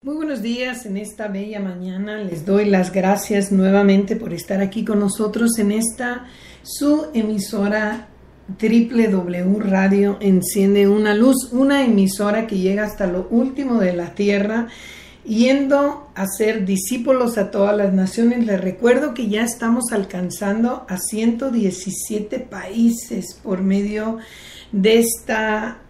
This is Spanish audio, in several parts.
Muy buenos días en esta bella mañana. Les doy las gracias nuevamente por estar aquí con nosotros en esta su emisora www Radio Enciende una Luz, una emisora que llega hasta lo último de la tierra, yendo a ser discípulos a todas las naciones. Les recuerdo que ya estamos alcanzando a 117 países por medio de esta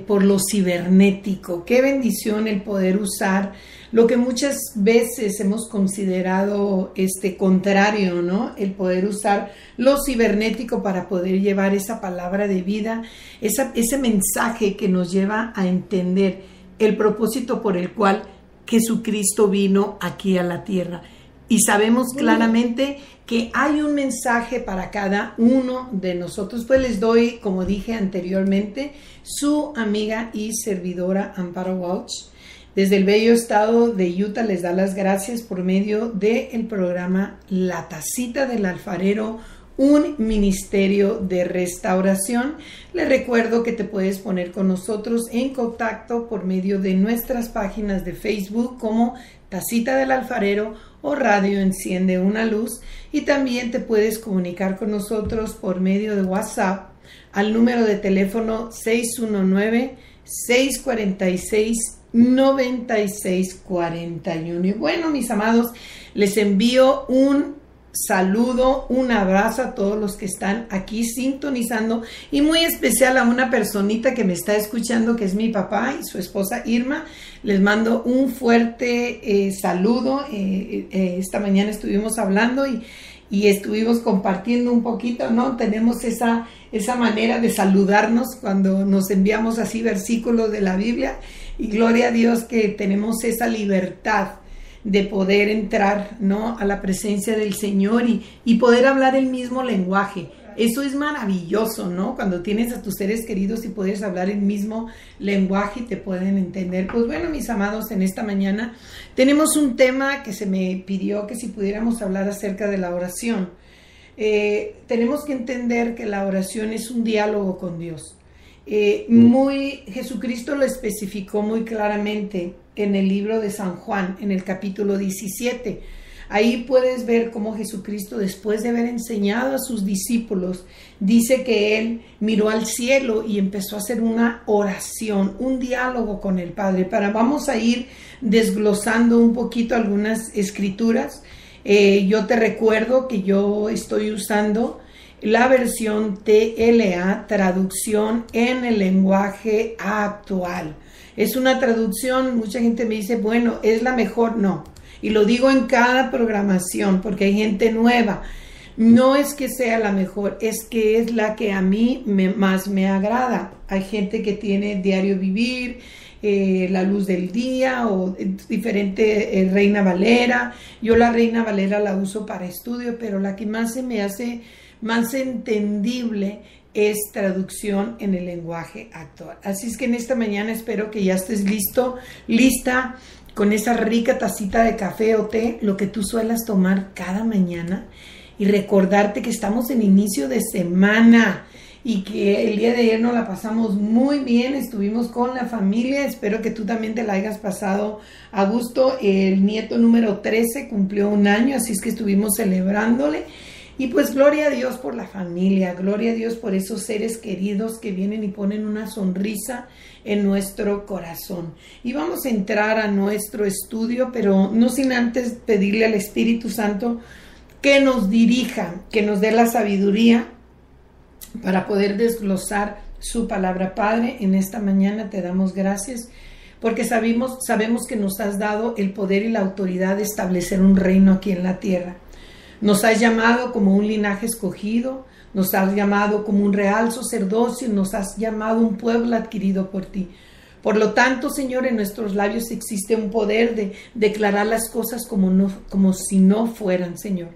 por lo cibernético. Qué bendición el poder usar lo que muchas veces hemos considerado contrario, ¿no? El poder usar lo cibernético para poder llevar esa palabra de vida, ese mensaje que nos lleva a entender el propósito por el cual Jesucristo vino aquí a la tierra. Y sabemos claramente que hay un mensaje para cada uno de nosotros. Pues les doy, como dije anteriormente, su amiga y servidora Amparo Walsh, desde el bello estado de Utah, les da las gracias por medio del programa La Tacita del Alfarero, un ministerio de restauración. Les recuerdo que te puedes poner con nosotros en contacto por medio de nuestras páginas de Facebook como Tacita del Alfarero o Radio Enciende una Luz, y también te puedes comunicar con nosotros por medio de WhatsApp al número de teléfono 619-646-9641. Y bueno, mis amados, les envío un saludo, un abrazo a todos los que están aquí sintonizando, y muy especial a una personita que me está escuchando, que es mi papá y su esposa Irma. Les mando un fuerte saludo. Esta mañana estuvimos hablando y estuvimos compartiendo un poquito, ¿no? Tenemos esa manera de saludarnos cuando nos enviamos así versículos de la Biblia, y gloria a Dios que tenemos esa libertad de poder entrar, ¿no?, a la presencia del Señor y poder hablar el mismo lenguaje. Eso es maravilloso, ¿no? Cuando tienes a tus seres queridos y puedes hablar el mismo lenguaje y te pueden entender. Pues bueno, mis amados, en esta mañana tenemos un tema que se me pidió que si pudiéramos hablar acerca de la oración. Tenemos que entender que la oración es un diálogo con Dios. Jesucristo lo especificó muy claramente en el libro de San Juan, en el capítulo 17. Ahí puedes ver cómo Jesucristo, después de haber enseñado a sus discípulos, dice que Él miró al cielo y empezó a hacer una oración, un diálogo con el Padre. Vamos a ir desglosando un poquito algunas escrituras. Yo te recuerdo que yo estoy usando la versión TLA, traducción en el lenguaje actual. Es una traducción, mucha gente me dice, bueno, ¿es la mejor? No. Y lo digo en cada programación porque hay gente nueva. No es que sea la mejor, es que es la que a mí más me agrada. Hay gente que tiene Diario Vivir, La Luz del Día o diferente Reina Valera. Yo la Reina Valera la uso para estudio, pero la que más se me hace más entendible es traducción en el lenguaje actual. Así es que en esta mañana espero que ya estés lista con esa rica tacita de café o té, lo que tú suelas tomar cada mañana, y recordarte que estamos en inicio de semana y que el día de ayer nos la pasamos muy bien, estuvimos con la familia. Espero que tú también te la hayas pasado a gusto. El nieto número 13 cumplió 1 año, así es que estuvimos celebrándole. Y pues gloria a Dios por la familia, gloria a Dios por esos seres queridos que vienen y ponen una sonrisa en nuestro corazón. Y vamos a entrar a nuestro estudio, pero no sin antes pedirle al Espíritu Santo que nos dirija, que nos dé la sabiduría para poder desglosar su palabra. Padre, en esta mañana te damos gracias porque sabemos que nos has dado el poder y la autoridad de establecer un reino aquí en la tierra. Nos has llamado como un linaje escogido, nos has llamado como un real sacerdocio, nos has llamado un pueblo adquirido por ti. Por lo tanto, Señor, en nuestros labios existe un poder de declarar las cosas como si no fueran, Señor.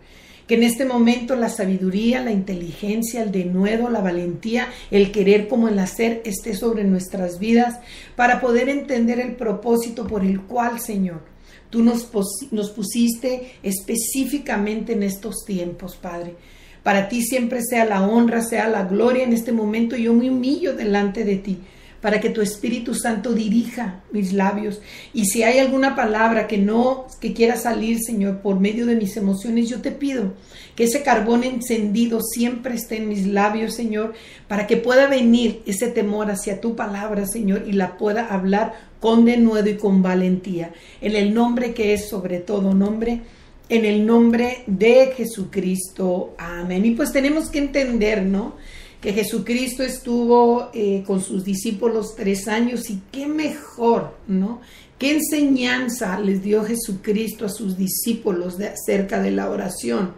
Que en este momento la sabiduría, la inteligencia, el denuedo, la valentía, el querer como el hacer esté sobre nuestras vidas para poder entender el propósito por el cual, Señor, tú nos pusiste específicamente en estos tiempos, Padre. Para ti siempre sea la honra, sea la gloria. En este momento yo me humillo delante de ti para que tu Espíritu Santo dirija mis labios. Y si hay alguna palabra que quiera salir, Señor, por medio de mis emociones, yo te pido que ese carbón encendido siempre esté en mis labios, Señor, para que pueda venir ese temor hacia tu palabra, Señor, y la pueda hablar con denuedo y con valentía. En el nombre que es sobre todo nombre, en el nombre de Jesucristo. Amén. Y pues tenemos que entender, ¿no?, que Jesucristo estuvo con sus discípulos 3 años, y qué mejor, ¿no? ¿Qué enseñanza les dio Jesucristo a sus discípulos acerca de la oración?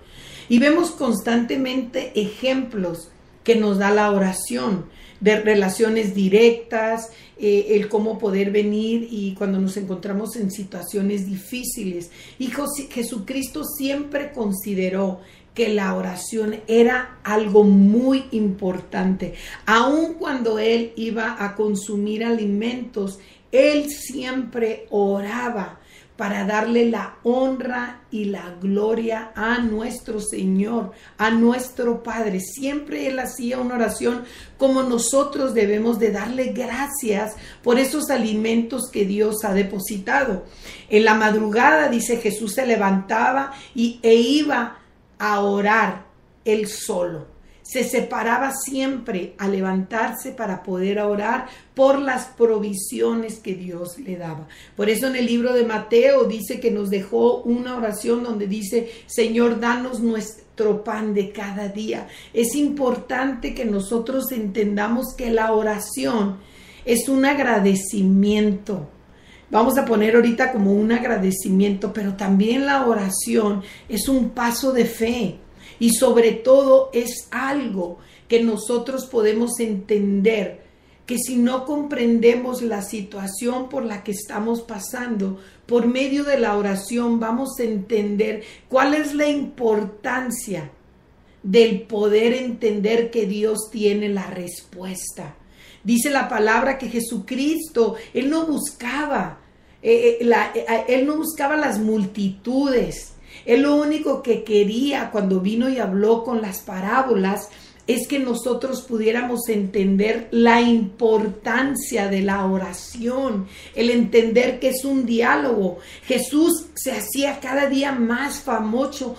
Y vemos constantemente ejemplos que nos da la oración, de relaciones directas, el cómo poder venir y cuando nos encontramos en situaciones difíciles. Y Jesucristo siempre consideró que la oración era algo muy importante. Aun cuando Él iba a consumir alimentos, Él siempre oraba para darle la honra y la gloria a nuestro Señor, a nuestro Padre. Siempre Él hacía una oración como nosotros debemos de darle gracias por esos alimentos que Dios ha depositado. En la madrugada, dice, Jesús se levantaba e iba a orar Él solo. Se separaba siempre a levantarse para poder orar por las provisiones que Dios le daba. Por eso en el libro de Mateo dice que nos dejó una oración donde dice: Señor, danos nuestro pan de cada día. Es importante que nosotros entendamos que la oración es un agradecimiento. Vamos a poner ahorita como un agradecimiento, pero también la oración es un paso de fe. Y sobre todo es algo que nosotros podemos entender, que si no comprendemos la situación por la que estamos pasando, por medio de la oración vamos a entender cuál es la importancia del poder entender que Dios tiene la respuesta. Dice la palabra que Jesucristo, Él no buscaba las multitudes. Él lo único que quería cuando vino y habló con las parábolas es que nosotros pudiéramos entender la importancia de la oración, el entender que es un diálogo. Jesús se hacía cada día más famoso,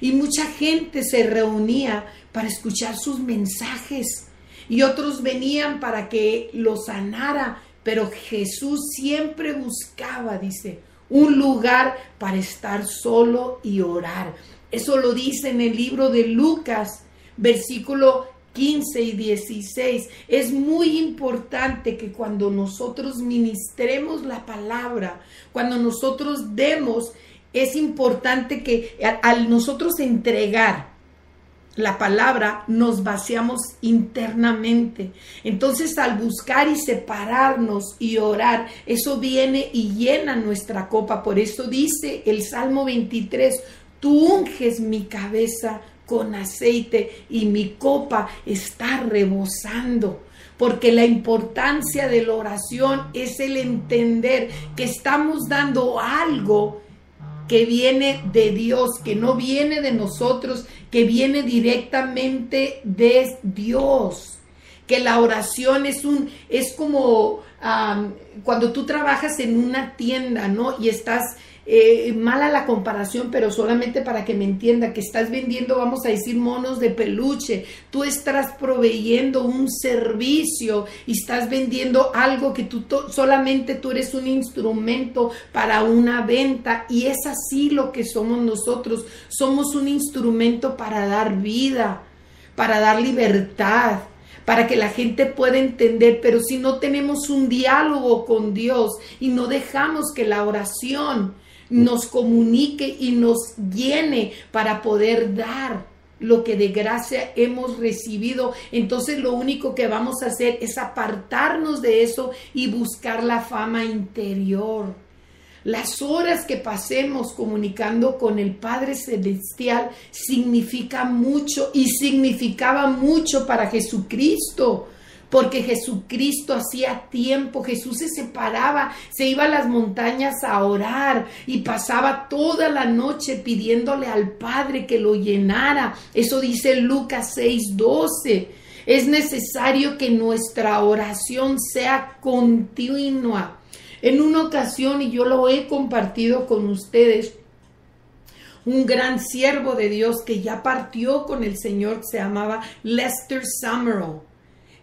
y mucha gente se reunía para escuchar sus mensajes y otros venían para que los sanara, pero Jesús siempre buscaba, dice, un lugar para estar solo y orar. Eso lo dice en el libro de Lucas, versículo 15 y 16. Es muy importante que cuando nosotros ministremos la palabra, cuando nosotros demos, es importante que al nosotros entregar la palabra, nos vaciamos internamente. Entonces, al buscar y separarnos y orar, eso viene y llena nuestra copa. Por eso dice el Salmo 23, tú unges mi cabeza con aceite y mi copa está rebosando. Porque la importancia de la oración es el entender que estamos dando algo que viene de Dios, que no viene de nosotros, que viene directamente de Dios. Que la oración es como cuando tú trabajas en una tienda, ¿no? Y estás, mala la comparación, pero solamente para que me entienda, que estás vendiendo, vamos a decir, monos de peluche. Tú estás proveyendo un servicio y estás vendiendo algo que solamente tú eres un instrumento para una venta. Y es así lo que somos nosotros. Somos un instrumento para dar vida, para dar libertad, para que la gente pueda entender. Pero si no tenemos un diálogo con Dios y no dejamos que la oración nos comunique y nos llene para poder dar lo que de gracia hemos recibido, entonces lo único que vamos a hacer es apartarnos de eso y buscar la fama interior. Las horas que pasemos comunicando con el Padre Celestial significa mucho y significaba mucho para Jesucristo, porque Jesucristo hacía tiempo, Jesús se separaba, se iba a las montañas a orar y pasaba toda la noche pidiéndole al Padre que lo llenara. Eso dice Lucas 6:12. Es necesario que nuestra oración sea continua. En una ocasión, y yo lo he compartido con ustedes, un gran siervo de Dios que ya partió con el Señor, se llamaba Lester Summerall.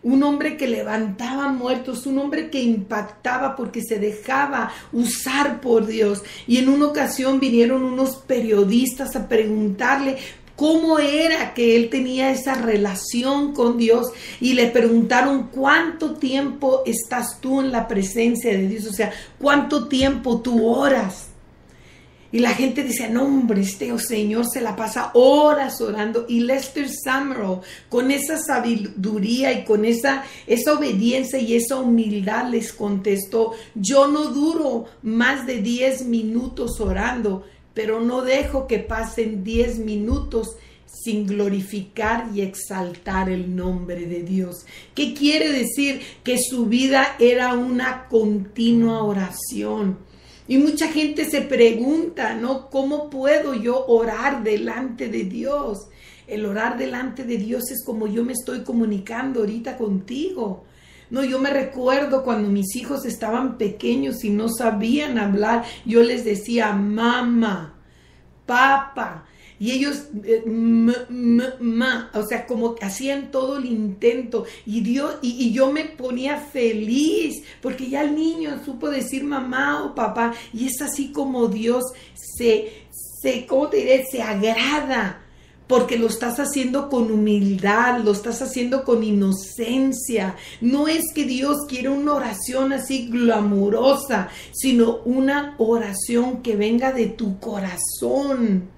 Un hombre que levantaba muertos, un hombre que impactaba porque se dejaba usar por Dios. Y en una ocasión vinieron unos periodistas a preguntarle cómo era que él tenía esa relación con Dios, y le preguntaron: ¿cuánto tiempo estás tú en la presencia de Dios? O sea, ¿cuánto tiempo tú oras? Y la gente dice: no, hombre, señor se la pasa horas orando. Y Lester Summerall, con esa sabiduría y con esa obediencia y esa humildad, les contestó: yo no duro más de 10 minutos orando, pero no dejo que pasen 10 minutos sin glorificar y exaltar el nombre de Dios. ¿Qué quiere decir? Que su vida era una continua oración. Y mucha gente se pregunta, ¿no? ¿Cómo puedo yo orar delante de Dios? El orar delante de Dios es como yo me estoy comunicando ahorita contigo. No, yo me recuerdo cuando mis hijos estaban pequeños y no sabían hablar, yo les decía mamá, papá, y ellos o sea, como que hacían todo el intento, y yo me ponía feliz porque ya el niño supo decir mamá o papá, y es así como Dios ¿cómo te diré? Se agrada, porque lo estás haciendo con humildad, lo estás haciendo con inocencia. No es que Dios quiere una oración así glamurosa, sino una oración que venga de tu corazón,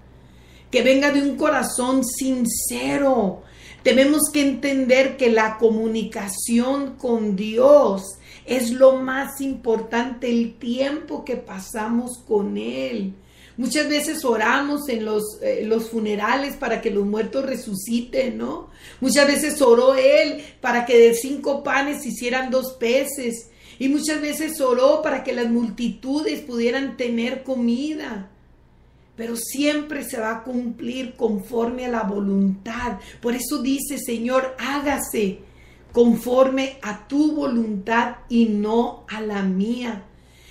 que venga de un corazón sincero. Tenemos que entender que la comunicación con Dios es lo más importante, el tiempo que pasamos con Él. Muchas veces oramos en los funerales para que los muertos resuciten, ¿no? Muchas veces oró Él para que de 5 panes hicieran 2 peces. Y muchas veces oró para que las multitudes pudieran tener comida. Pero siempre se va a cumplir conforme a la voluntad. Por eso dice: Señor, hágase conforme a tu voluntad y no a la mía.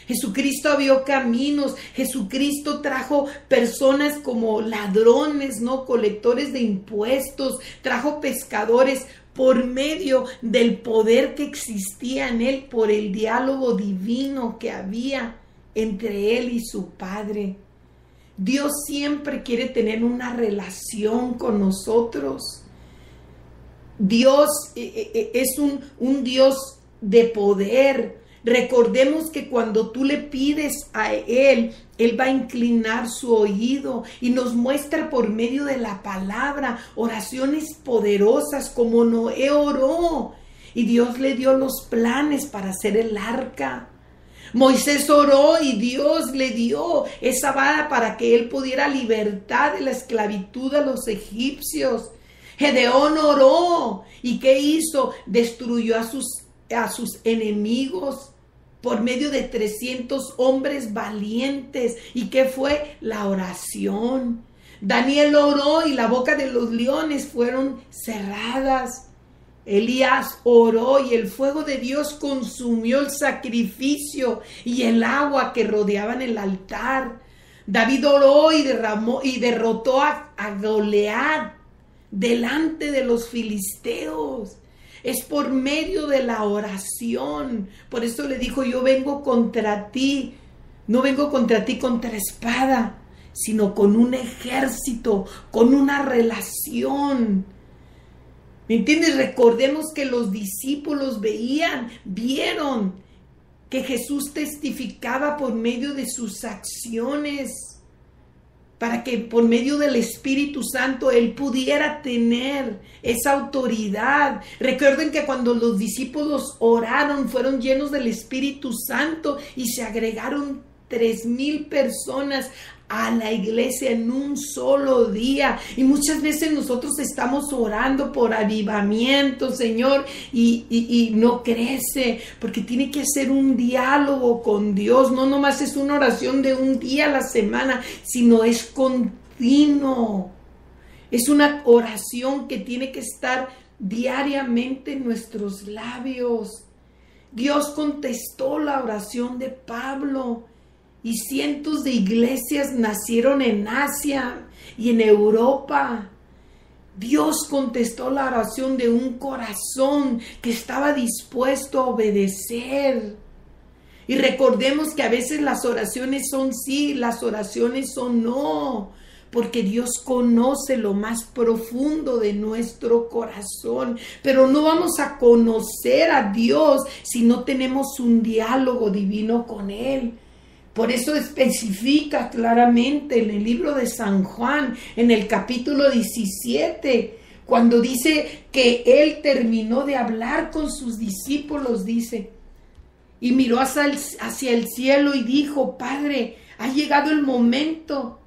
Jesucristo abrió caminos. Jesucristo trajo personas como ladrones, ¿no? Colectores de impuestos. Trajo pescadores por medio del poder que existía en Él, por el diálogo divino que había entre Él y su Padre. Dios siempre quiere tener una relación con nosotros. Dios es un Dios de poder. Recordemos que cuando tú le pides a Él, Él va a inclinar su oído y nos muestra por medio de la palabra oraciones poderosas, como Noé oró y Dios le dio los planes para hacer el arca. Moisés oró y Dios le dio esa vara para que él pudiera libertar de la esclavitud a los egipcios. Gedeón oró, ¿y qué hizo? Destruyó a sus enemigos por medio de 300 hombres valientes. ¿Y qué fue? La oración. Daniel oró y la boca de los leones fueron cerradas. Elías oró y el fuego de Dios consumió el sacrificio y el agua que rodeaban el altar. David oró y derrotó a Goliat delante de los filisteos. Es por medio de la oración. Por eso le dijo: yo vengo contra ti. No vengo contra ti contra espada, sino con un ejército, con una relación. ¿Me entiendes? Recordemos que los discípulos vieron que Jesús testificaba por medio de sus acciones, para que por medio del Espíritu Santo Él pudiera tener esa autoridad. Recuerden que cuando los discípulos oraron, fueron llenos del Espíritu Santo y se agregaron 3,000 personas a la iglesia en un solo día. Y muchas veces nosotros estamos orando por avivamiento, Señor, y no crece, porque tiene que ser un diálogo con Dios. No nomás es una oración de un día a la semana, sino es continuo. Es una oración que tiene que estar diariamente en nuestros labios. Dios contestó la oración de Pablo y cientos de iglesias nacieron en Asia y en Europa. Dios contestó la oración de un corazón que estaba dispuesto a obedecer. Y recordemos que a veces las oraciones son sí, las oraciones son no, porque Dios conoce lo más profundo de nuestro corazón. Pero no vamos a conocer a Dios si no tenemos un diálogo divino con Él. Por eso especifica claramente en el libro de San Juan, en el capítulo 17, cuando dice que Él terminó de hablar con sus discípulos, dice, y miró hacia el cielo y dijo, Padre, ha llegado el momento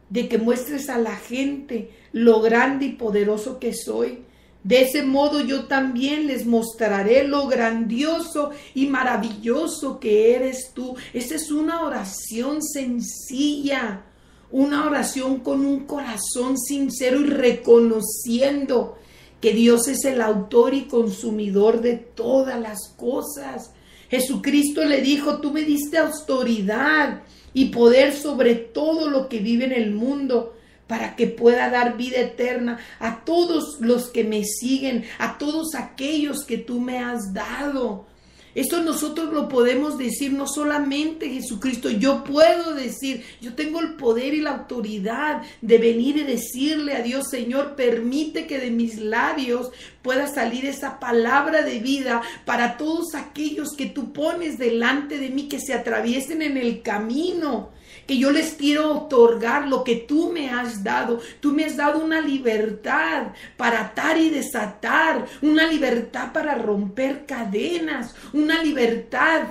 de que muestres a la gente lo grande y poderoso que soy. De ese modo yo también les mostraré lo grandioso y maravilloso que eres tú. Esa es una oración sencilla, una oración con un corazón sincero y reconociendo que Dios es el autor y consumidor de todas las cosas. Jesucristo le dijo, tú me diste autoridad y poder sobre todo lo que vive en el mundo, para que pueda dar vida eterna a todos los que me siguen, a todos aquellos que tú me has dado. Esto nosotros lo podemos decir, no solamente Jesucristo, yo puedo decir, yo tengo el poder y la autoridad de venir y decirle a Dios, Señor, permite que de mis labios pueda salir esa palabra de vida para todos aquellos que tú pones delante de mí, que se atraviesen en el camino. Que yo les quiero otorgar lo que tú me has dado. Tú me has dado una libertad para atar y desatar, una libertad para romper cadenas, una libertad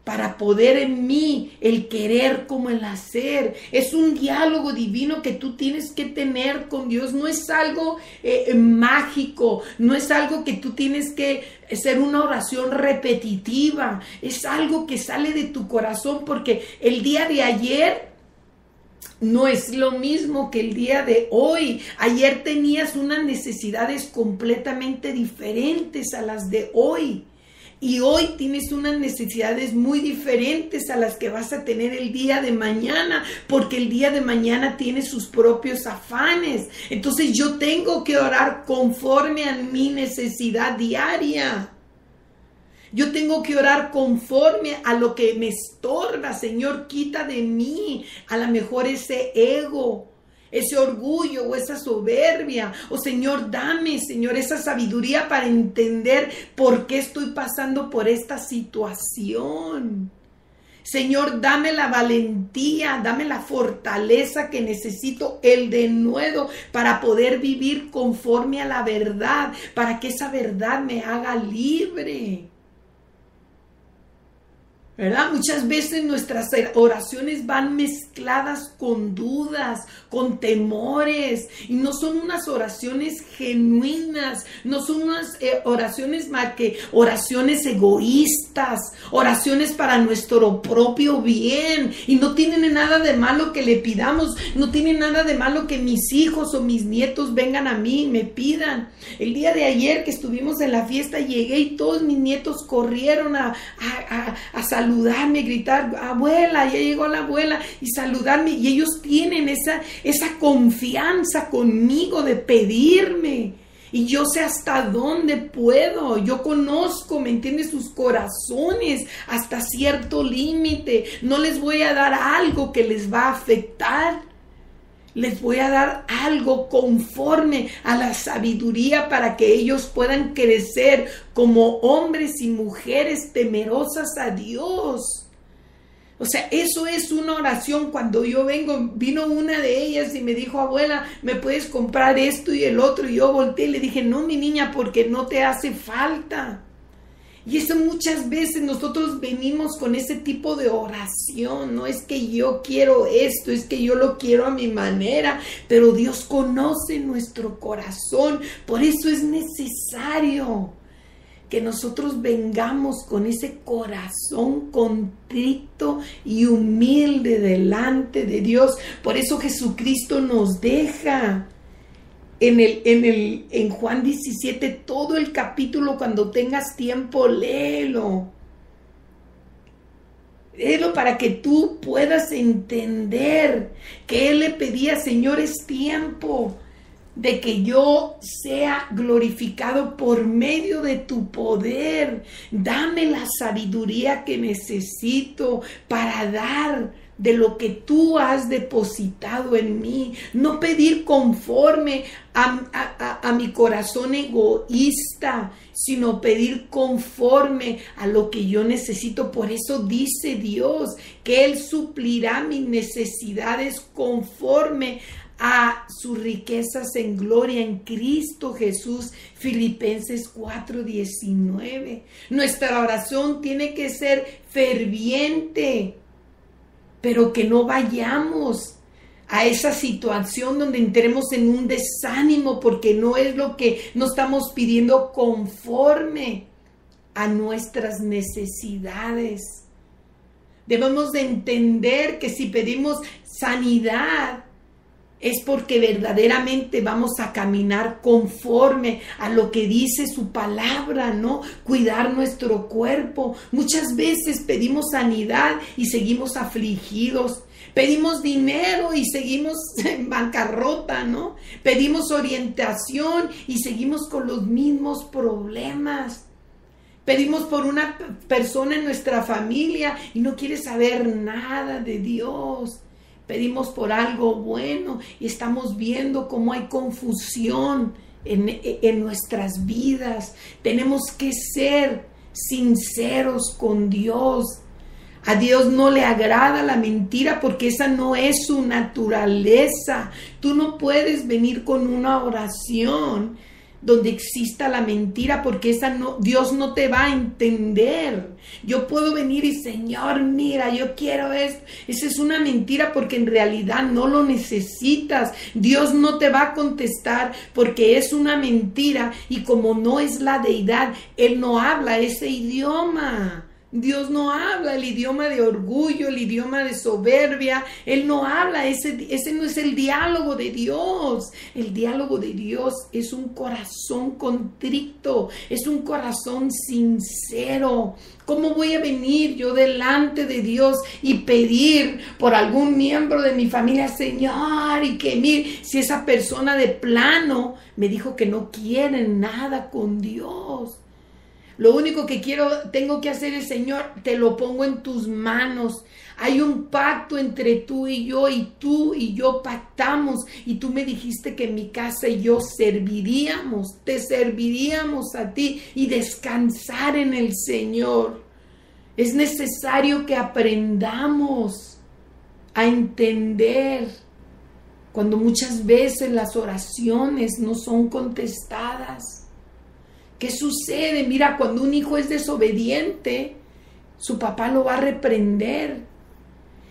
para poder en mí el querer como el hacer. Es un diálogo divino que tú tienes que tener con Dios. No es algo mágico, no es algo que tú tienes que ser una oración repetitiva. Es algo que sale de tu corazón, porque el día de ayer no es lo mismo que el día de hoy. Ayer tenías unas necesidades completamente diferentes a las de hoy. Y hoy tienes unas necesidades muy diferentes a las que vas a tener el día de mañana, porque el día de mañana tiene sus propios afanes. Entonces yo tengo que orar conforme a mi necesidad diaria. Yo tengo que orar conforme a lo que me estorba. Señor, quita de mí a lo mejor ese ego, ese orgullo o esa soberbia. O Señor, dame, Señor, esa sabiduría para entender por qué estoy pasando por esta situación. Señor, dame la valentía, dame la fortaleza que necesito, el denuedo para poder vivir conforme a la verdad, para que esa verdad me haga libre. ¿Verdad? Muchas veces nuestras oraciones van mezcladas con dudas, con temores, y no son unas oraciones genuinas, no son unas oraciones más que oraciones egoístas, oraciones para nuestro propio bien, y no tienen nada de malo que le pidamos, no tiene nada de malo que mis hijos o mis nietos vengan a mí y me pidan. El día de ayer que estuvimos en la fiesta llegué y todos mis nietos corrieron a saludarme, gritar, abuela, ya llegó la abuela, y saludarme, y ellos tienen esa confianza conmigo de pedirme, y yo sé hasta dónde puedo, yo conozco, ¿me entiendes?, sus corazones hasta cierto límite. No les voy a dar algo que les va a afectar, les voy a dar algo conforme a la sabiduría para que ellos puedan crecer como hombres y mujeres temerosas a Dios. O sea, eso es una oración. Cuando yo vino una de ellas y me dijo, abuela, ¿me puedes comprar esto y el otro? Y yo volteé y le dije, no, mi niña, porque no te hace falta. Y eso muchas veces nosotros venimos con ese tipo de oración. No es que yo quiero esto, es que yo lo quiero a mi manera. Pero Dios conoce nuestro corazón. Por eso es necesario que nosotros vengamos con ese corazón contrito y humilde delante de Dios. Por eso Jesucristo nos deja en Juan 17, todo el capítulo, cuando tengas tiempo, léelo. Léelo para que tú puedas entender que Él le pedía: Señor, es tiempo de que yo sea glorificado por medio de tu poder. Dame la sabiduría que necesito para dar de lo que tú has depositado en mí. No pedir conforme a mi corazón egoísta, sino pedir conforme a lo que yo necesito. Por eso dice Dios que Él suplirá mis necesidades conforme a sus riquezas en gloria en Cristo Jesús. Filipenses 4:19. Nuestra oración tiene que ser ferviente, pero que no vayamos a esa situación donde entremos en un desánimo porque no es lo que no estamos pidiendo conforme a nuestras necesidades. Debemos de entender que si pedimos sanidad, es porque verdaderamente vamos a caminar conforme a lo que dice su palabra, ¿no? Cuidar nuestro cuerpo. Muchas veces pedimos sanidad y seguimos afligidos. Pedimos dinero y seguimos en bancarrota, ¿no? Pedimos orientación y seguimos con los mismos problemas. Pedimos por una persona en nuestra familia y no quiere saber nada de Dios. Pedimos por algo bueno y estamos viendo cómo hay confusión en nuestras vidas. Tenemos que ser sinceros con Dios. A Dios no le agrada la mentira porque esa no es su naturaleza. Tú no puedes venir con una oración donde exista la mentira, porque Dios no te va a entender. Yo puedo venir y: Señor, mira, yo quiero esto. Esa es una mentira porque en realidad no lo necesitas. Dios no te va a contestar porque es una mentira, y como no es la deidad, Él no habla ese idioma. Dios no habla el idioma de orgullo, el idioma de soberbia. Él no habla, ese no es el diálogo de Dios. El diálogo de Dios es un corazón contrito, es un corazón sincero. ¿Cómo voy a venir yo delante de Dios y pedir por algún miembro de mi familia: Señor, y que mire, si esa persona de plano me dijo que no quiere nada con Dios? Lo único que tengo que hacer es: Señor, te lo pongo en tus manos. Hay un pacto entre tú y yo pactamos, y tú me dijiste que en mi casa y yo te serviríamos a ti y descansar en el Señor. Es necesario que aprendamos a entender cuando muchas veces las oraciones no son contestadas. ¿Qué sucede? Mira, cuando un hijo es desobediente, su papá lo va a reprender.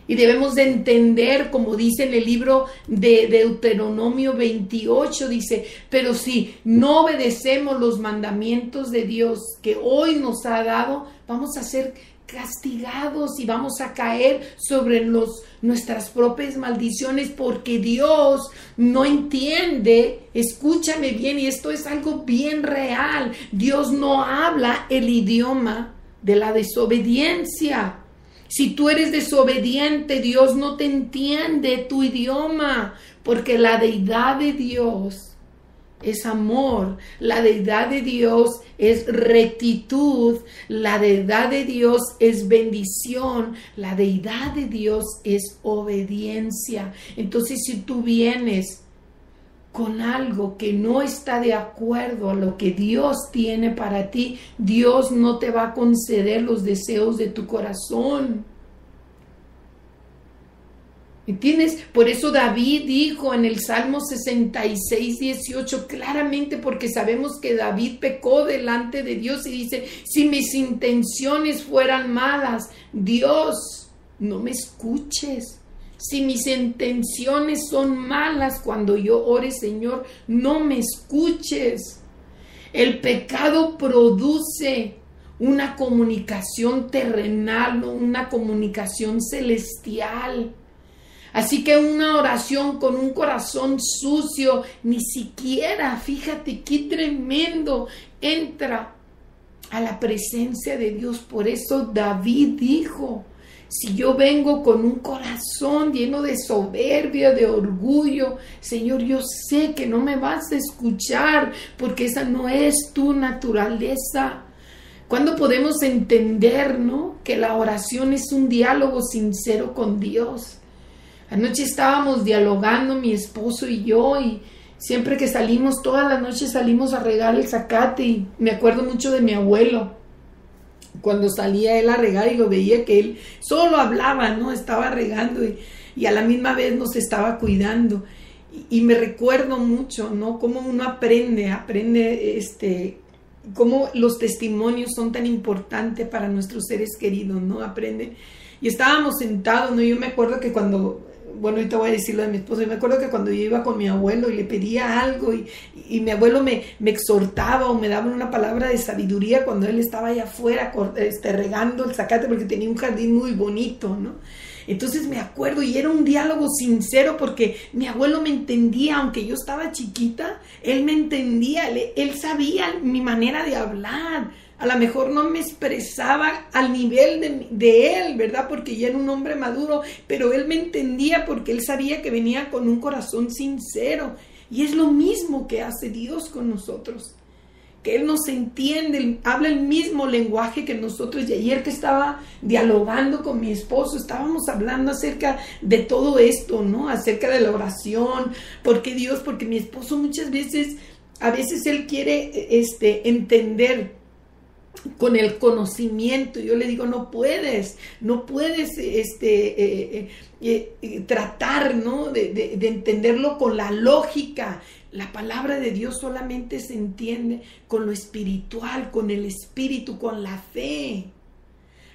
Y debemos de entender, como dice en el libro de Deuteronomio 28, dice: pero si no obedecemos los mandamientos de Dios que hoy nos ha dado, vamos a ser castigados y vamos a caer sobre nuestras propias maldiciones, porque Dios no entiende. Escúchame bien, y esto es algo bien real. Dios no habla el idioma de la desobediencia. Si tú eres desobediente, Dios no te entiende tu idioma, porque la deidad de Dios es amor, la deidad de Dios es rectitud, la deidad de Dios es bendición, la deidad de Dios es obediencia. Entonces, si tú vienes con algo que no está de acuerdo a lo que Dios tiene para ti, Dios no te va a conceder los deseos de tu corazón. ¿Entiendes? Por eso David dijo en el Salmo 66:18, claramente, porque sabemos que David pecó delante de Dios, y dice: si mis intenciones fueran malas, Dios, no me escuches. Si mis intenciones son malas cuando yo ore, Señor, no me escuches. El pecado produce una comunicación terrenal, no una comunicación celestial. Así que una oración con un corazón sucio, ni siquiera, fíjate qué tremendo, entra a la presencia de Dios. Por eso David dijo, si yo vengo con un corazón lleno de soberbia, de orgullo, Señor, yo sé que no me vas a escuchar porque esa no es tu naturaleza. ¿Cuándo podemos entender, no? Que la oración es un diálogo sincero con Dios. Anoche estábamos dialogando mi esposo y yo, y siempre que salimos, todas las noches salimos a regar el zacate, y me acuerdo mucho de mi abuelo. Cuando salía él a regar y lo veía que él solo hablaba, ¿no? Estaba regando y a la misma vez nos estaba cuidando. Y me recuerdo mucho, ¿no? Cómo uno aprende, cómo los testimonios son tan importantes para nuestros seres queridos, ¿no? Aprenden. Y estábamos sentados, ¿no? Yo me acuerdo que cuando, bueno, ahorita voy a decir lo de mi esposo, yo me acuerdo que cuando yo iba con mi abuelo y le pedía algo y mi abuelo me exhortaba o me daba una palabra de sabiduría cuando él estaba allá afuera regando el zacate porque tenía un jardín muy bonito, ¿no? Entonces me acuerdo, y era un diálogo sincero porque mi abuelo me entendía, aunque yo estaba chiquita, él me entendía, él sabía mi manera de hablar. A lo mejor no me expresaba al nivel de él, ¿verdad? Porque ya era un hombre maduro, pero él me entendía porque él sabía que venía con un corazón sincero. Y es lo mismo que hace Dios con nosotros, que Él nos entiende, habla el mismo lenguaje que nosotros. Y ayer que estaba dialogando con mi esposo, estábamos hablando acerca de todo esto, ¿no? Acerca de la oración, porque mi esposo muchas veces, a veces él quiere entender con el conocimiento. Yo le digo, no puedes tratar, ¿no? de entenderlo con la lógica. La palabra de Dios solamente se entiende con lo espiritual, con el espíritu, con la fe,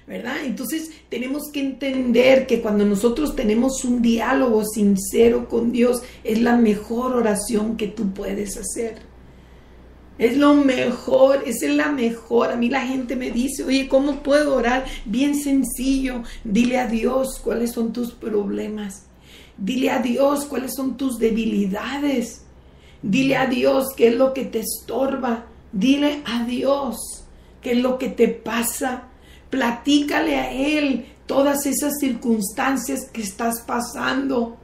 ¿verdad? Entonces tenemos que entender que cuando nosotros tenemos un diálogo sincero con Dios, es la mejor oración que tú puedes hacer. Es lo mejor, esa es la mejor. A mí la gente me dice, oye, ¿cómo puedo orar? Bien sencillo, dile a Dios cuáles son tus problemas. Dile a Dios cuáles son tus debilidades. Dile a Dios qué es lo que te estorba. Dile a Dios qué es lo que te pasa. Platícale a Él todas esas circunstancias que estás pasando.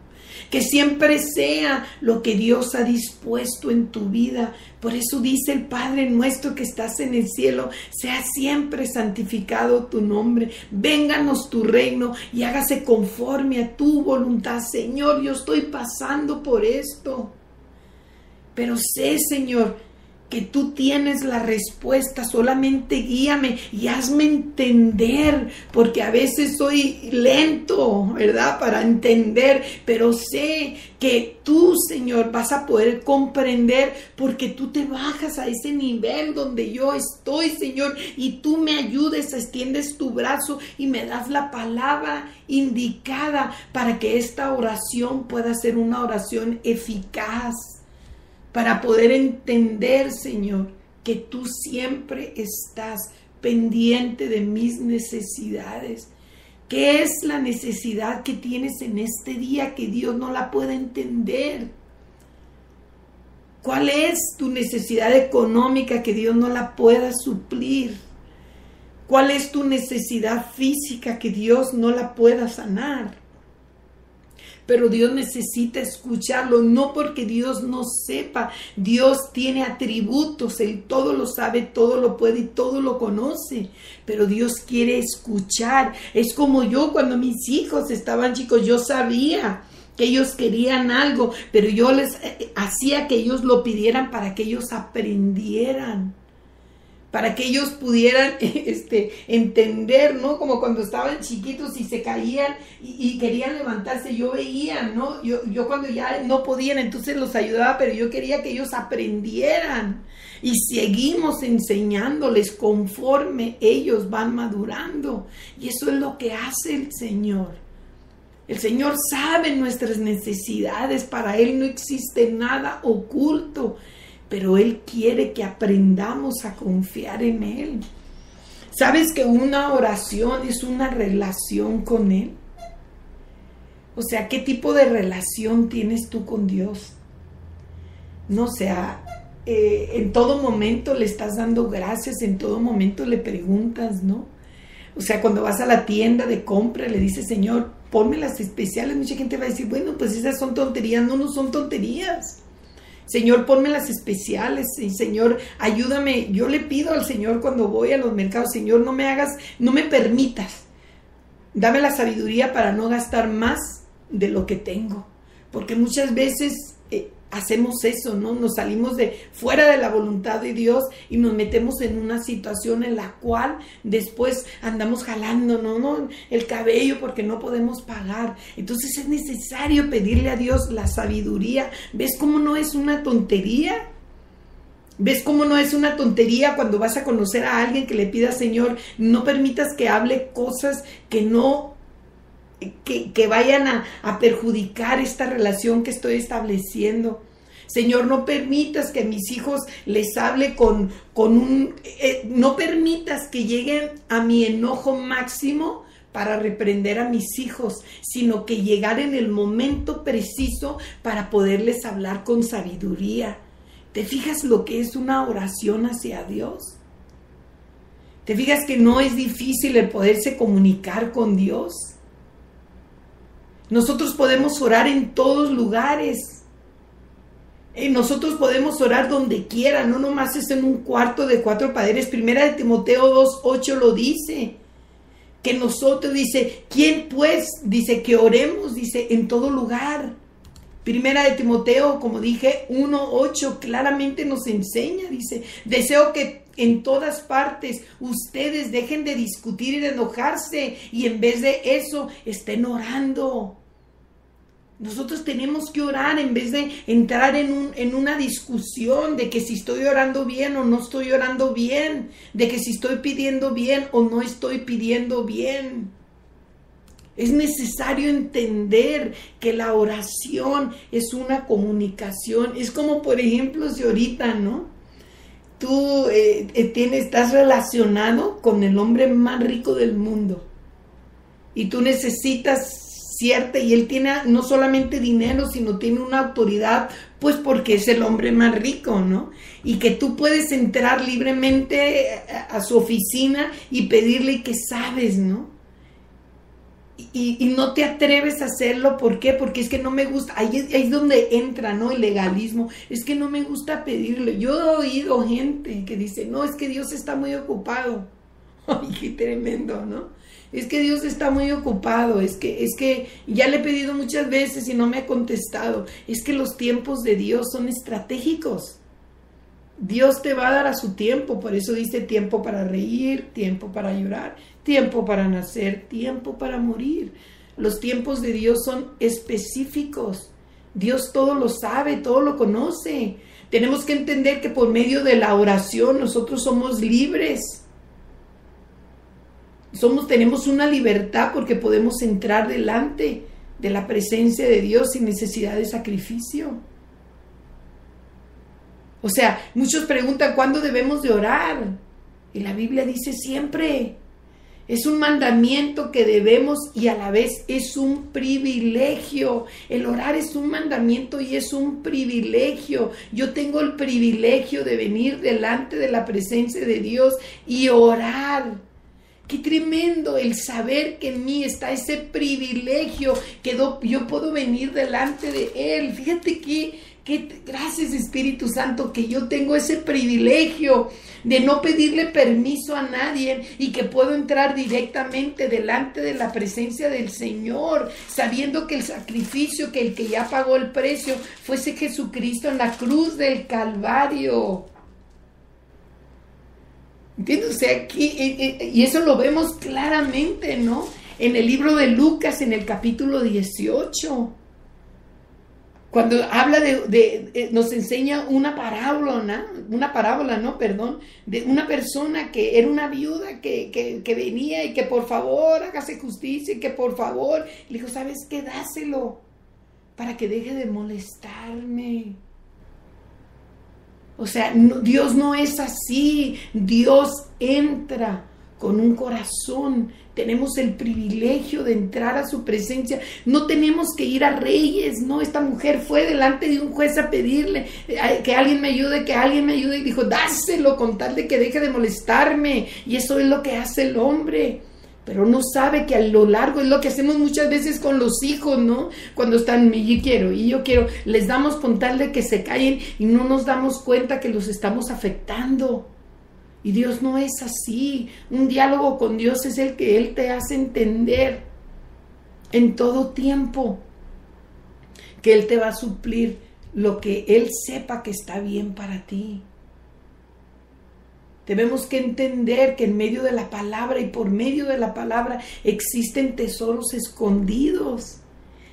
Que siempre sea lo que Dios ha dispuesto en tu vida. Por eso dice el Padre nuestro que estás en el cielo, sea siempre santificado tu nombre. Vénganos tu reino y hágase conforme a tu voluntad. Señor, yo estoy pasando por esto, pero sé, Señor, que tú tienes la respuesta. Solamente guíame y hazme entender, porque a veces soy lento, ¿verdad?, para entender, pero sé que tú, Señor, vas a poder comprender, porque tú te bajas a ese nivel donde yo estoy, Señor, y tú me ayudes, extiendes tu brazo y me das la palabra indicada para que esta oración pueda ser una oración eficaz. Para poder entender, Señor, que tú siempre estás pendiente de mis necesidades. ¿Qué es la necesidad que tienes en este día que Dios no la puede entender? ¿Cuál es tu necesidad económica que Dios no la pueda suplir? ¿Cuál es tu necesidad física que Dios no la pueda sanar? Pero Dios necesita escucharlo, no porque Dios no sepa. Dios tiene atributos, Él todo lo sabe, todo lo puede y todo lo conoce. Pero Dios quiere escuchar. Es como yo cuando mis hijos estaban chicos, yo sabía que ellos querían algo, pero yo les hacía que ellos lo pidieran para que ellos aprendieran. Para que ellos pudieran entender, ¿no? Como cuando estaban chiquitos y se caían y querían levantarse, yo veía, ¿no? Yo cuando ya no podían, entonces los ayudaba, pero yo quería que ellos aprendieran. Y seguimos enseñándoles conforme ellos van madurando. Y eso es lo que hace el Señor. El Señor sabe nuestras necesidades, para Él no existe nada oculto. Pero Él quiere que aprendamos a confiar en Él. ¿Sabes que una oración es una relación con Él? O sea, ¿qué tipo de relación tienes tú con Dios? No, o sea, en todo momento le estás dando gracias, en todo momento le preguntas, ¿no? O sea, cuando vas a la tienda de compra, le dices, Señor, ponme las especiales. Mucha gente va a decir, bueno, pues esas son tonterías. No, no son tonterías. Señor, ponme las especiales. Y Señor, ayúdame. Yo le pido al Señor cuando voy a los mercados, Señor, no me permitas. Dame la sabiduría para no gastar más de lo que tengo. Porque muchas veces hacemos eso, ¿no? Nos salimos de fuera de la voluntad de Dios y nos metemos en una situación en la cual después andamos jalando, ¿no? El cabello porque no podemos pagar. Entonces es necesario pedirle a Dios la sabiduría. ¿Ves cómo no es una tontería? ¿Ves cómo no es una tontería cuando vas a conocer a alguien que le pida, Señor, no permitas que hable cosas que no que vayan a perjudicar esta relación que estoy estableciendo? Señor, no permitas que a mis hijos les hable no permitas que lleguen a mi enojo máximo para reprender a mis hijos, sino que llegar en el momento preciso para poderles hablar con sabiduría. ¿Te fijas lo que es una oración hacia Dios? ¿Te fijas que no es difícil el poderse comunicar con Dios? Nosotros podemos orar en todos lugares. Nosotros podemos orar donde quiera, no nomás es en un cuarto de 4 paredes. Primera de Timoteo 2:8 lo dice. Que nosotros, dice, ¿quién pues? Dice que oremos, dice, en todo lugar. Primera de Timoteo, como dije, 1:8 claramente nos enseña, dice, deseo que en todas partes ustedes dejen de discutir y de enojarse y en vez de eso estén orando. Nosotros tenemos que orar en vez de entrar en una discusión de que si estoy orando bien o no estoy orando bien, de que si estoy pidiendo bien o no estoy pidiendo bien. Es necesario entender que la oración es una comunicación. Es como, por ejemplo, si ahorita, ¿no? Tú estás relacionado con el hombre más rico del mundo y tú necesitas y él tiene no solamente dinero, sino tiene una autoridad, pues porque es el hombre más rico, ¿no? Y que tú puedes entrar libremente a su oficina y pedirle que sabes, ¿no? Y no te atreves a hacerlo, ¿por qué? Porque es que no me gusta, ahí es donde entra, ¿no? El legalismo, es que no me gusta pedirle. Yo he oído gente que dice, no, es que Dios está muy ocupado. Ay, qué tremendo, ¿no? Es que Dios está muy ocupado, es que ya le he pedido muchas veces y no me ha contestado. Es que los tiempos de Dios son estratégicos. Dios te va a dar a su tiempo, por eso dice tiempo para reír, tiempo para llorar, tiempo para nacer, tiempo para morir. Los tiempos de Dios son específicos. Dios todo lo sabe, todo lo conoce. Tenemos que entender que por medio de la oración nosotros somos libres. Tenemos una libertad porque podemos entrar delante de la presencia de Dios sin necesidad de sacrificio. O sea, muchos preguntan ¿cuándo debemos de orar? Y la Biblia dice siempre. Es un mandamiento que debemos y a la vez es un privilegio. El orar es un mandamiento y es un privilegio. Yo tengo el privilegio de venir delante de la presencia de Dios y orar. Qué tremendo el saber que en mí está ese privilegio que yo puedo venir delante de Él. Fíjate que gracias Espíritu Santo que yo tengo ese privilegio de no pedirle permiso a nadie y que puedo entrar directamente delante de la presencia del Señor, sabiendo que el sacrificio, que el que ya pagó el precio, fuese Jesucristo en la cruz del Calvario. ¿Entiendes? O sea, aquí, y eso lo vemos claramente, ¿no? En el libro de Lucas, en el capítulo 18. Cuando habla nos enseña una parábola, de una persona que era una viuda que venía y que por favor hágase justicia y que por favor, le dijo, ¿sabes qué? Dáselo para que deje de molestarme. O sea, Dios no es así. Dios entra con un corazón. Tenemos el privilegio de entrar a su presencia. No tenemos que ir a reyes, ¿no? Esta mujer fue delante de un juez a pedirle que alguien me ayude, y dijo, dáselo con tal de que deje de molestarme. Y eso es lo que hace el hombre. Pero no sabe que a lo largo es lo que hacemos muchas veces con los hijos, ¿no? Cuando están, yo quiero, les damos con tal de que se callen y no nos damos cuenta que los estamos afectando. Y Dios no es así. Un diálogo con Dios es el que Él te hace entender en todo tiempo que Él te va a suplir lo que Él sepa que está bien para ti. Debemos que entender que en medio de la palabra y por medio de la palabra existen tesoros escondidos.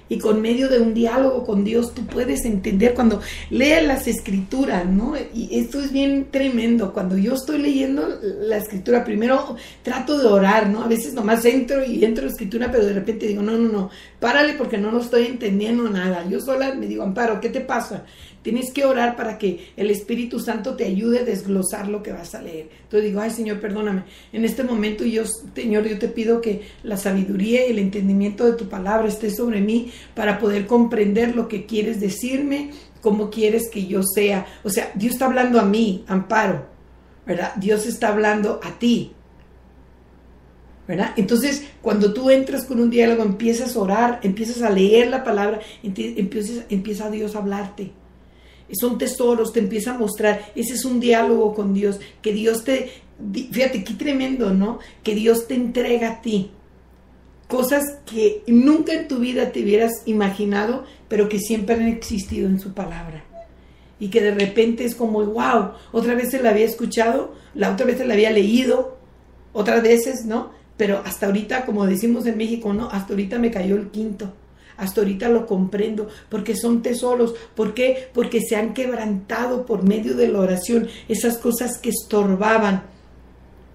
Y con medio de un diálogo con Dios tú puedes entender cuando lees las escrituras, ¿no? Y esto es bien tremendo. Cuando yo estoy leyendo la escritura, primero trato de orar, ¿no? A veces nomás entro a la escritura, pero de repente digo, no, párale porque no lo estoy entendiendo nada. Yo sola me digo, Amparo, ¿qué te pasa? Tienes que orar para que el Espíritu Santo te ayude a desglosar lo que vas a leer. Entonces digo, ay Señor, perdóname. En este momento Señor, yo te pido que la sabiduría y el entendimiento de tu palabra esté sobre mí para poder comprender lo que quieres decirme, cómo quieres que yo sea. O sea, Dios está hablando a mí, Amparo, ¿verdad? Dios está hablando a ti, ¿verdad? Entonces, cuando tú entras con un diálogo, empiezas a orar, empiezas a leer la palabra, empieza Dios a hablarte. Son tesoros, te empieza a mostrar. Ese es un diálogo con Dios, que Dios fíjate qué tremendo, ¿no? Que Dios te entrega a ti cosas que nunca en tu vida te hubieras imaginado, pero que siempre han existido en su palabra. Y que de repente es como, wow, otra vez se la había escuchado, la otra vez se la había leído, otras veces, ¿no? Pero hasta ahorita, como decimos en México, ¿no? Hasta ahorita me cayó el quinto. Hasta ahorita lo comprendo, porque son tesoros. ¿Por qué? Porque se han quebrantado por medio de la oración esas cosas que estorbaban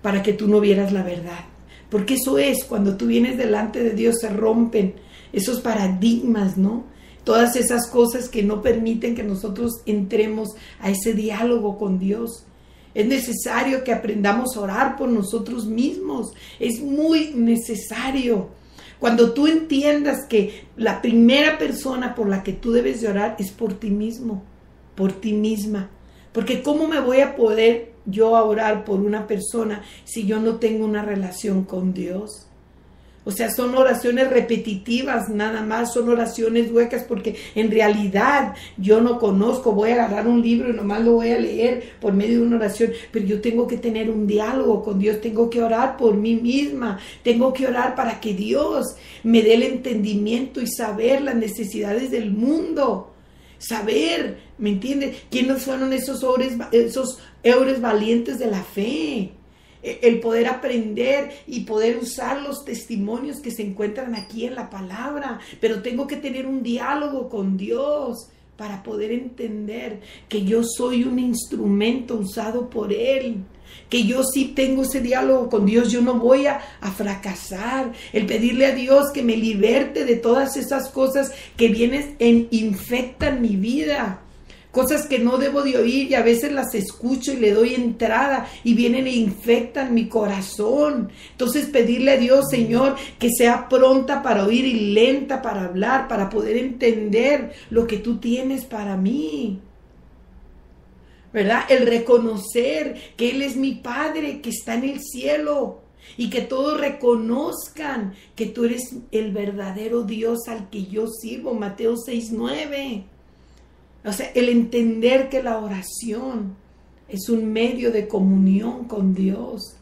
para que tú no vieras la verdad. Porque eso es, cuando tú vienes delante de Dios se rompen esos paradigmas, ¿no? Todas esas cosas que no permiten que nosotros entremos a ese diálogo con Dios. Es necesario que aprendamos a orar por nosotros mismos. Es muy necesario. Cuando tú entiendas que la primera persona por la que tú debes de orar es por ti mismo, por ti misma. Porque ¿cómo me voy a poder yo orar por una persona si yo no tengo una relación con Dios? O sea, son oraciones repetitivas nada más, son oraciones huecas porque en realidad yo no conozco. Voy a agarrar un libro y nomás lo voy a leer por medio de una oración, pero yo tengo que tener un diálogo con Dios, tengo que orar por mí misma, tengo que orar para que Dios me dé el entendimiento y saber las necesidades del mundo. Saber, ¿me entiendes? ¿Quiénes fueron esos héroes valientes de la fe? El poder aprender y poder usar los testimonios que se encuentran aquí en la palabra. Pero tengo que tener un diálogo con Dios para poder entender que yo soy un instrumento usado por Él. Que yo sí tengo ese diálogo con Dios, yo no voy a fracasar. El pedirle a Dios que me liberte de todas esas cosas que vienen infectan mi vida. Cosas que no debo de oír y a veces las escucho y le doy entrada y vienen e infectan mi corazón. Entonces pedirle a Dios, Señor, que sea pronta para oír y lenta para hablar, para poder entender lo que tú tienes para mí. ¿Verdad? El reconocer que Él es mi Padre que está en el cielo y que todos reconozcan que tú eres el verdadero Dios al que yo sirvo. Mateo 6:9. O sea, el entender que la oración es un medio de comunión con Dios.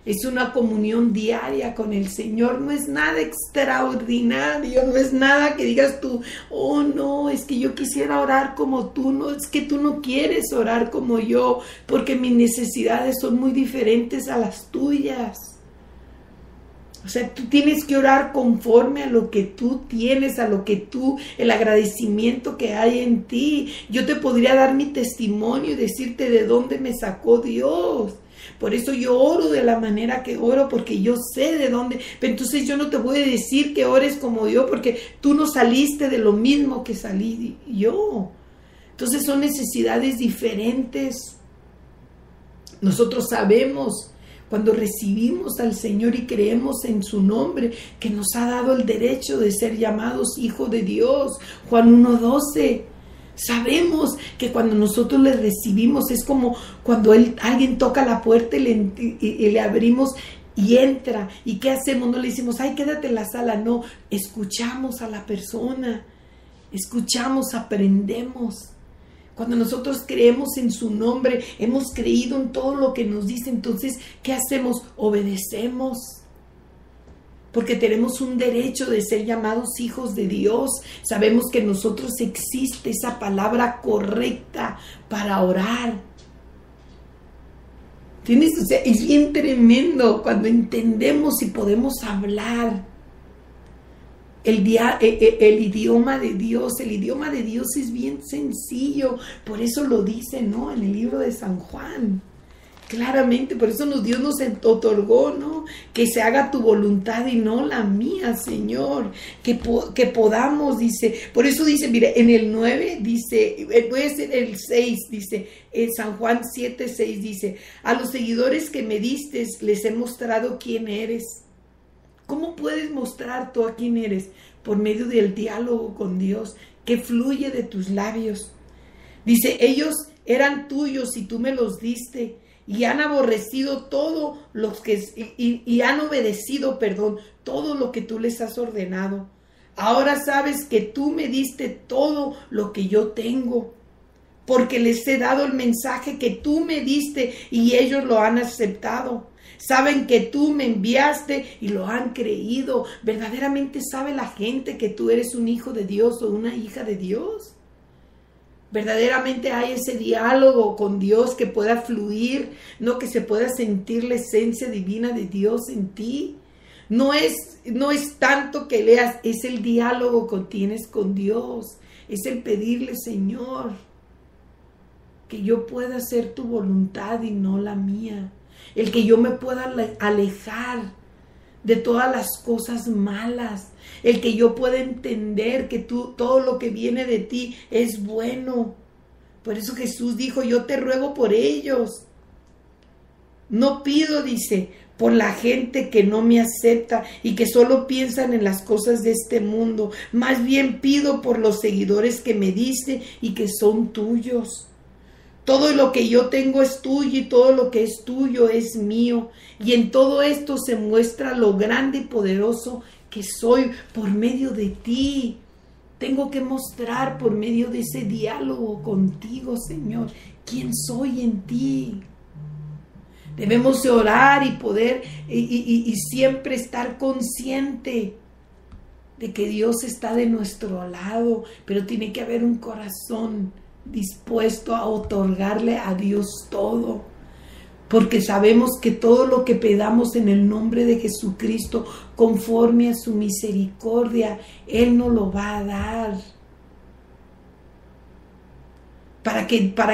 Es una comunión diaria con el Señor. No es nada extraordinario. No es nada que digas tú, oh no, es que yo quisiera orar como tú. No, es que tú no quieres orar como yo, porque mis necesidades son muy diferentes a las tuyas. O sea, tú tienes que orar conforme a lo que tú tienes, el agradecimiento que hay en ti. Yo te podría dar mi testimonio y decirte de dónde me sacó Dios. Por eso yo oro de la manera que oro, porque yo sé de dónde. Pero entonces yo no te voy a decir que ores como yo, porque tú no saliste de lo mismo que salí yo. Entonces son necesidades diferentes. Nosotros sabemos cuando recibimos al Señor y creemos en su nombre, que nos ha dado el derecho de ser llamados hijos de Dios. Juan 1:12. Sabemos que cuando nosotros le recibimos es como cuando alguien toca la puerta y le abrimos y entra. ¿Y qué hacemos? No le decimos, ay, quédate en la sala. No, escuchamos a la persona, escuchamos, aprendemos. Cuando nosotros creemos en su nombre, hemos creído en todo lo que nos dice. Entonces, ¿qué hacemos? Obedecemos. Porque tenemos un derecho de ser llamados hijos de Dios. Sabemos que en nosotros existe esa palabra correcta para orar. ¿Entiendes? O sea, es bien tremendo cuando entendemos y podemos hablar el idioma de Dios. El idioma de Dios es bien sencillo. Por eso lo dice, ¿no? En el libro de San Juan. Claramente, por eso Dios nos otorgó, ¿no? Que se haga tu voluntad y no la mía, Señor. Que podamos, dice. Por eso dice, mire, en el 9 dice, voy a decir el 6, dice, en San Juan 7:6 dice, a los seguidores que me diste les he mostrado quién eres. ¿Cómo puedes mostrar tú a quién eres? Por medio del diálogo con Dios, que fluye de tus labios. Dice, ellos eran tuyos y tú me los diste. Y han aborrecido todo los que y han obedecido, todo lo que tú les has ordenado. Ahora sabes que tú me diste todo lo que yo tengo, porque les he dado el mensaje que tú me diste y ellos lo han aceptado. Saben que tú me enviaste y lo han creído. ¿Verdaderamente sabe la gente que tú eres un hijo de Dios o una hija de Dios? Verdaderamente hay ese diálogo con Dios que pueda fluir, no, que se pueda sentir la esencia divina de Dios en ti. No es tanto que leas, es el diálogo que tienes con Dios. Es el pedirle, Señor, que yo pueda hacer tu voluntad y no la mía. El que yo me pueda alejar de todas las cosas malas. El que yo pueda entender que todo lo que viene de ti es bueno. Por eso Jesús dijo, yo te ruego por ellos. No pido, dice, por la gente que no me acepta y que solo piensan en las cosas de este mundo. Más bien pido por los seguidores que me diste y que son tuyos. Todo lo que yo tengo es tuyo y todo lo que es tuyo es mío. Y en todo esto se muestra lo grande y poderoso que soy por medio de ti. Tengo que mostrar por medio de ese diálogo contigo, Señor, quién soy en ti. Debemos de orar y poder y siempre estar consciente de que Dios está de nuestro lado, pero tiene que haber un corazón dispuesto a otorgarle a Dios todo, porque sabemos que todo lo que pedamos en el nombre de Jesucristo, conforme a su misericordia, Él nos lo va a dar, para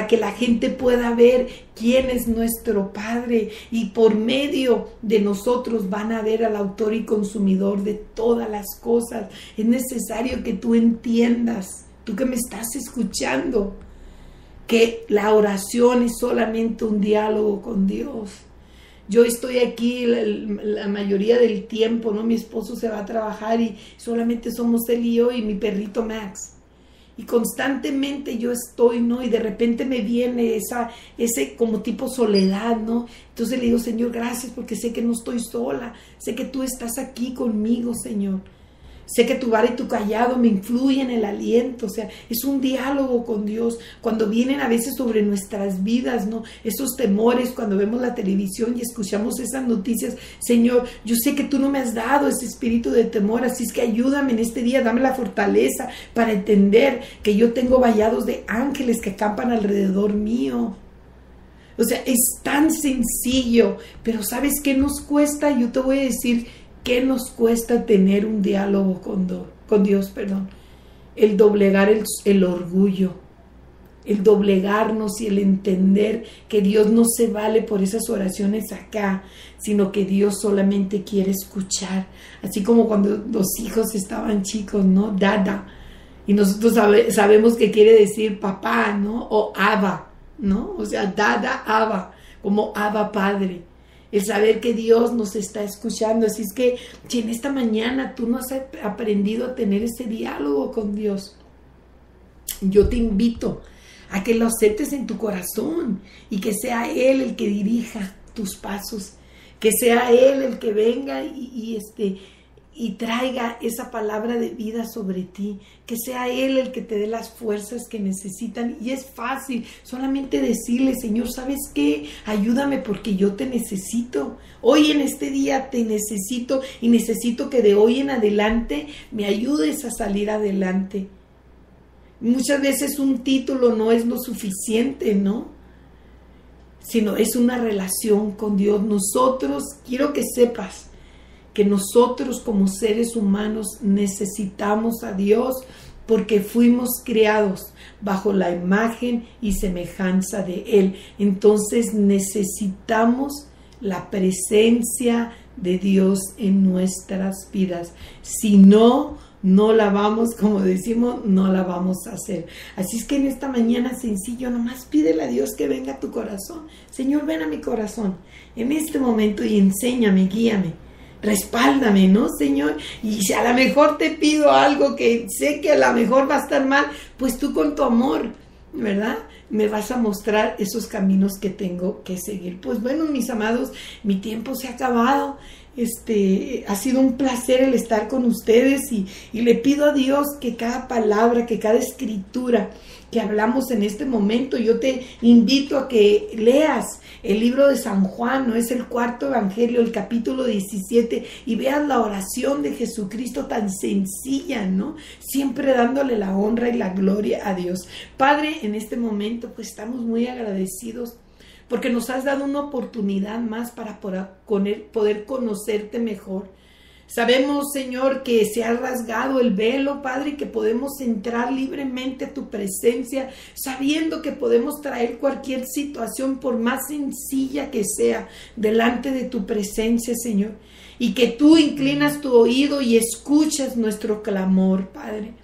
que la gente pueda ver quién es nuestro Padre, y por medio de nosotros van a ver al autor y consumidor de todas las cosas. Es necesario que tú entiendas, tú que me estás escuchando, que la oración es solamente un diálogo con Dios. Yo estoy aquí la mayoría del tiempo, ¿no? Mi esposo se va a trabajar y solamente somos él y yo y mi perrito Max. Y constantemente yo estoy, ¿no? Y de repente me viene ese como tipo soledad, ¿no? Entonces le digo, Señor, gracias porque sé que no estoy sola. Sé que tú estás aquí conmigo, Señor. Sé que tu vara y tu callado me influyen el aliento. O sea, es un diálogo con Dios. Cuando vienen a veces sobre nuestras vidas, ¿no? Esos temores, cuando vemos la televisión y escuchamos esas noticias. Señor, yo sé que tú no me has dado ese espíritu de temor, así es que ayúdame en este día, dame la fortaleza para entender que yo tengo vallados de ángeles que acampan alrededor mío. O sea, es tan sencillo, pero ¿sabes qué nos cuesta? Yo te voy a decir, ¿qué nos cuesta tener un diálogo con Dios? El doblegar el orgullo, el doblegarnos y el entender que Dios no se vale por esas oraciones acá, sino que Dios solamente quiere escuchar. Así como cuando los hijos estaban chicos, ¿no? Dada. Y nosotros sabemos que quiere decir papá, ¿no? O Abba, ¿no? O sea, Dada, Abba, como Abba Padre. el saber que Dios nos está escuchando. Así es que si en esta mañana tú no has aprendido a tener ese diálogo con Dios, yo te invito a que lo aceptes en tu corazón y que sea Él el que dirija tus pasos, que sea Él el que venga y traiga esa palabra de vida sobre ti, que sea Él el que te dé las fuerzas que necesitan. Y es fácil, solamente decirle: Señor, ¿sabes qué? Ayúdame porque yo te necesito. Hoy en este día te necesito y necesito que de hoy en adelante me ayudes a salir adelante. Muchas veces un título no es lo suficiente, ¿no? Sino es una relación con Dios. Quiero que sepas que nosotros como seres humanos necesitamos a Dios porque fuimos creados bajo la imagen y semejanza de Él. Entonces necesitamos la presencia de Dios en nuestras vidas. Si no la vamos, como decimos, no la vamos a hacer. Así es que en esta mañana sencillo, nomás pídele a Dios que venga a tu corazón. Señor, ven a mi corazón en este momento y enséñame, guíame. Respáldame, ¿no, Señor? Y si a lo mejor te pido algo que sé que a lo mejor va a estar mal, pues tú con tu amor, ¿verdad?, me vas a mostrar esos caminos que tengo que seguir. Pues bueno, mis amados, mi tiempo se ha acabado. Ha sido un placer el estar con ustedes y le pido a Dios que cada palabra, que cada escritura que hablamos en este momento, yo te invito a que leas el libro de San Juan, ¿no? Es el 4º evangelio, el capítulo 17, y veas la oración de Jesucristo tan sencilla, ¿no? Siempre dándole la honra y la gloria a Dios. Padre, en este momento pues estamos muy agradecidos porque nos has dado una oportunidad más para poder conocerte mejor. Sabemos, Señor, que se ha rasgado el velo, Padre, y que podemos entrar libremente a tu presencia, sabiendo que podemos traer cualquier situación, por más sencilla que sea, delante de tu presencia, Señor. Y que tú inclinas tu oído y escuchas nuestro clamor, Padre.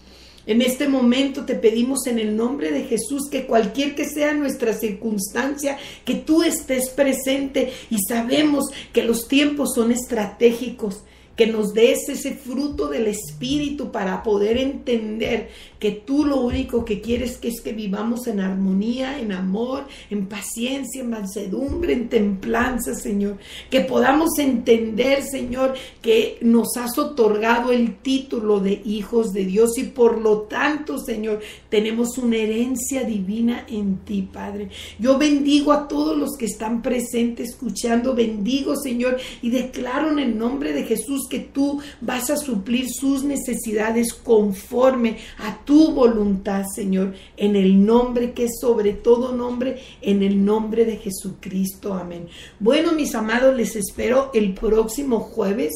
En este momento te pedimos en el nombre de Jesús que cualquier que sea nuestra circunstancia, que tú estés presente, y sabemos que los tiempos son estratégicos, que nos des ese fruto del Espíritu para poder entender que tú lo único que quieres es que vivamos en armonía, en amor, en paciencia, en mansedumbre, en templanza, Señor. Que podamos entender, Señor, que nos has otorgado el título de hijos de Dios y por lo tanto, Señor, tenemos una herencia divina en ti, Padre. Yo bendigo a todos los que están presentes escuchando, bendigo, Señor, y declaro en el nombre de Jesús que tú vas a suplir sus necesidades conforme a tu voluntad, Señor, en el nombre que es sobre todo nombre, en el nombre de Jesucristo. Amén. Bueno, mis amados, les espero el próximo jueves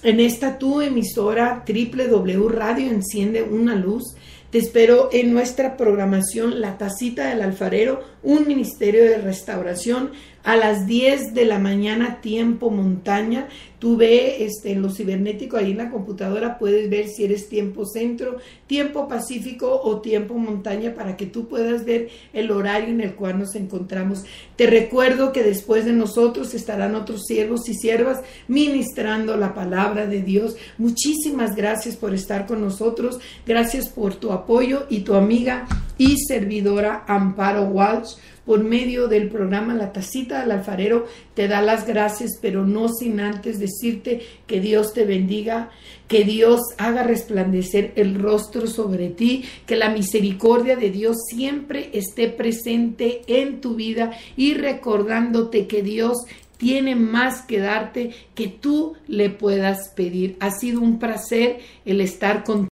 en esta tu emisora WW Radio Enciende una Luz. Te espero en nuestra programación La Tacita del Alfarero, un ministerio de restauración, a las 10 de la mañana, tiempo montaña. Tú ve en lo cibernético, ahí en la computadora puedes ver si eres tiempo centro, tiempo pacífico o tiempo montaña, para que tú puedas ver el horario en el cual nos encontramos. Te recuerdo que después de nosotros estarán otros siervos y siervas ministrando la palabra de Dios. Muchísimas gracias por estar con nosotros. Gracias por tu apoyo, y tu amiga y servidora Amparo Walsh, por medio del programa La Tacita del Alfarero, te da las gracias, pero no sin antes decirte que Dios te bendiga, que Dios haga resplandecer el rostro sobre ti, que la misericordia de Dios siempre esté presente en tu vida, y recordándote que Dios tiene más que darte que tú le puedas pedir. Ha sido un placer el estar contigo.